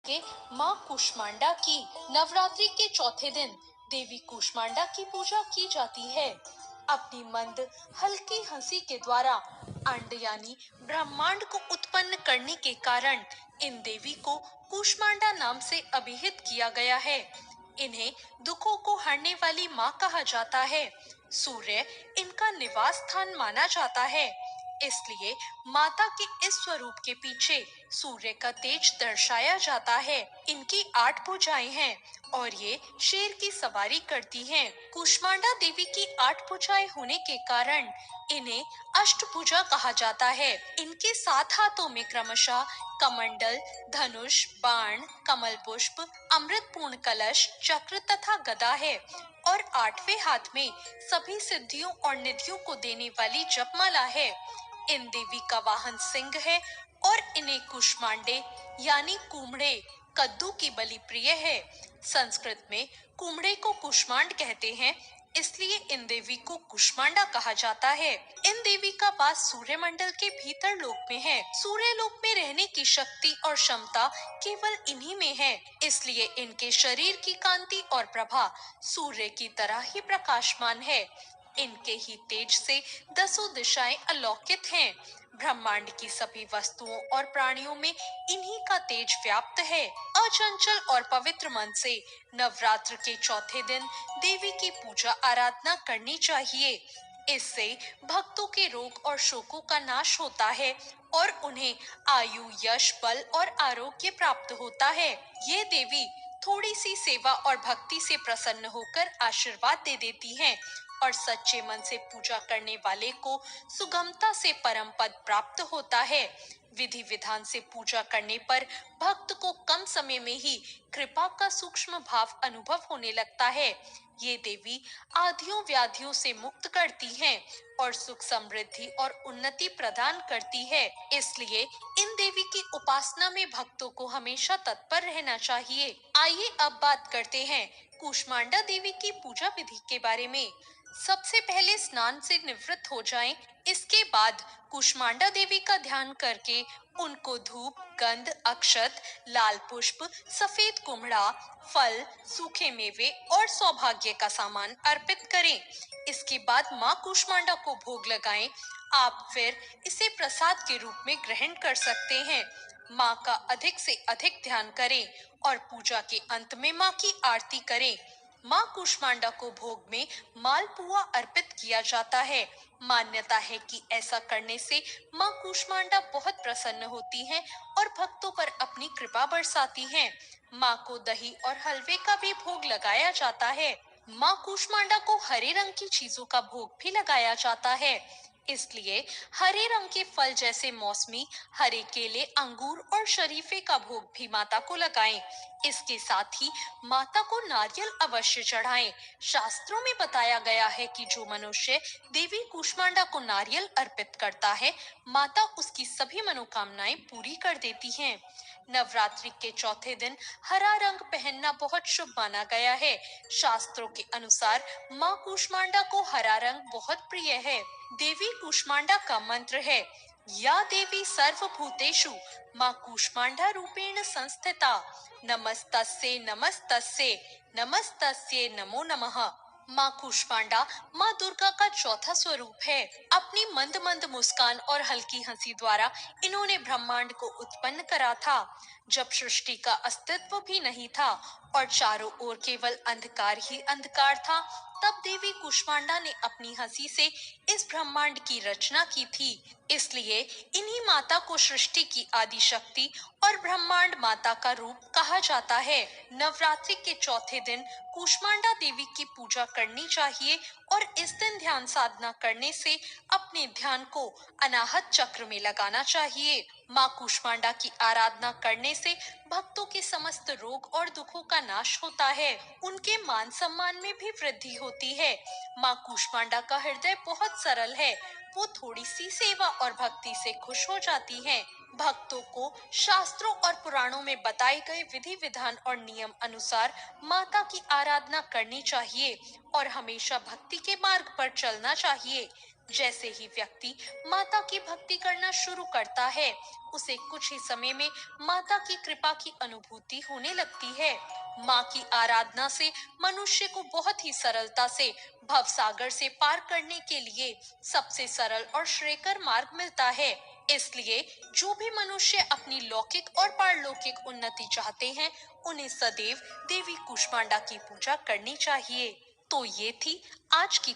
के माँ कुष्मांडा की नवरात्रि के चौथे दिन देवी कुष्मांडा की पूजा की जाती है। अपनी मंद हल्की हंसी के द्वारा अंड यानी ब्रह्मांड को उत्पन्न करने के कारण इन देवी को कुष्मांडा नाम से अभिहित किया गया है। इन्हें दुखों को हरने वाली माँ कहा जाता है। सूर्य इनका निवास स्थान माना जाता है, इसलिए माता के इस स्वरूप के पीछे सूर्य का तेज दर्शाया जाता है। इनकी 8 भुजाएं हैं और ये शेर की सवारी करती हैं। कुष्मांडा देवी की 8 भुजाएं होने के कारण इन्हें अष्टभुजा कहा जाता है। इनके 7 हाथों में क्रमशः कमंडल, धनुष, बाण, कमल पुष्प, अमृतपूर्ण कलश, चक्र तथा गदा है और 8वें हाथ में सभी सिद्धियों और निधियों को देने वाली जपमाला है। इन देवी का वाहन सिंह है और इन्हें कुष्मांडे यानी कुमड़े, कद्दू की बलि प्रिय है। संस्कृत में कुमड़े को कुष्मांड कहते हैं, इसलिए इन देवी को कुष्मांडा कहा जाता है। इन देवी का वास सूर्य मंडल के भीतर लोक में है। सूर्य लोक में रहने की शक्ति और क्षमता केवल इन्हीं में है, इसलिए इनके शरीर की कांति और प्रभा सूर्य की तरह ही प्रकाशमान है। इनके ही तेज से 10 दिशाएं अलौकित हैं। ब्रह्मांड की सभी वस्तुओं और प्राणियों में इन्हीं का तेज व्याप्त है। अचंचल और पवित्र मन से नवरात्र के चौथे दिन देवी की पूजा आराधना करनी चाहिए। इससे भक्तों के रोग और शोकों का नाश होता है और उन्हें आयु, यश, बल और आरोग्य प्राप्त होता है। ये देवी थोड़ी सी सेवा और भक्ति से प्रसन्न होकर आशीर्वाद दे देती हैं और सच्चे मन से पूजा करने वाले को सुगमता से परम पद प्राप्त होता है। विधि विधान से पूजा करने पर भक्त को कम समय में ही कृपा का सूक्ष्म भाव अनुभव होने लगता है। ये देवी आधियों व्याधियों से मुक्त करती हैं और सुख, समृद्धि और उन्नति प्रदान करती है। इसलिए इन देवी की उपासना में भक्तों को हमेशा तत्पर रहना चाहिए। आइए अब बात करते हैं कुष्मांडा देवी की पूजा विधि के बारे में। सबसे पहले स्नान से निवृत्त हो जाएं, इसके बाद कुष्मांडा देवी का ध्यान करके उनको धूप, गंध, अक्षत, लाल पुष्प, सफेद कुम्हड़ा, फल, सूखे मेवे और सौभाग्य का सामान अर्पित करें। इसके बाद माँ कुष्मांडा को भोग लगाएं। आप फिर इसे प्रसाद के रूप में ग्रहण कर सकते हैं। माँ का अधिक से अधिक ध्यान करें और पूजा के अंत में माँ की आरती करें। माँ कुष्मांडा को भोग में मालपुआ अर्पित किया जाता है। मान्यता है कि ऐसा करने से माँ कुष्मांडा बहुत प्रसन्न होती हैं और भक्तों पर अपनी कृपा बरसाती हैं। माँ को दही और हलवे का भी भोग लगाया जाता है। माँ कुष्मांडा को हरे रंग की चीजों का भोग भी लगाया जाता है, इसलिए हरे रंग के फल जैसे मौसमी, हरे केले, अंगूर और शरीफे का भोग भी माता को लगाएं। इसके साथ ही माता को नारियल अवश्य चढ़ाएं। शास्त्रों में बताया गया है कि जो मनुष्य देवी कुष्मांडा को नारियल अर्पित करता है, माता उसकी सभी मनोकामनाएं पूरी कर देती हैं। नवरात्रि के चौथे दिन हरा रंग पहनना बहुत शुभ माना गया है। शास्त्रों के अनुसार माँ कुष्मांडा को हरा रंग बहुत प्रिय है। देवी कुष्मांडा का मंत्र है, या देवी सर्वभूतेषु माँ कुष्मांडा रूपेण संस्थिता, नमस्तस्ये नमस्तस्ये नमस्तस्ये नमो नमः। माँ कुष्मांडा माँ दुर्गा का चौथा स्वरूप है। अपनी मंद मंद मुस्कान और हल्की हंसी द्वारा इन्होंने ब्रह्मांड को उत्पन्न करा था। जब सृष्टि का अस्तित्व भी नहीं था और चारों ओर केवल अंधकार ही अंधकार था, तब देवी कुष्मांडा ने अपनी हंसी से इस ब्रह्मांड की रचना की थी। इसलिए इन्हीं माता को सृष्टि की आदि शक्ति और ब्रह्मांड माता का रूप कहा जाता है। नवरात्रि के चौथे दिन कुष्मांडा देवी की पूजा करनी चाहिए और इस दिन ध्यान साधना करने से अपने ध्यान को अनाहत चक्र में लगाना चाहिए। माँ कुष्मांडा की आराधना करने से भक्तों के समस्त रोग और दुखों का नाश होता है। उनके मान सम्मान में भी वृद्धि होती है। माँ कुष्मांडा का हृदय बहुत सरल है। वो थोड़ी सी सेवा और भक्ति से खुश हो जाती हैं। भक्तों को शास्त्रों और पुराणों में बताए गए विधि विधान और नियम अनुसार माता की आराधना करनी चाहिए और हमेशा भक्ति के मार्ग पर चलना चाहिए। जैसे ही व्यक्ति माता की भक्ति करना शुरू करता है, उसे कुछ ही समय में माता की कृपा की अनुभूति होने लगती है। माँ की आराधना से मनुष्य को बहुत ही सरलता से भव सागर से पार करने के लिए सबसे सरल और श्रेयकर मार्ग मिलता है। इसलिए जो भी मनुष्य अपनी लौकिक और पारलौकिक उन्नति चाहते हैं, उन्हें सदैव देवी कूष्मांडा की पूजा करनी चाहिए। तो ये थी आज की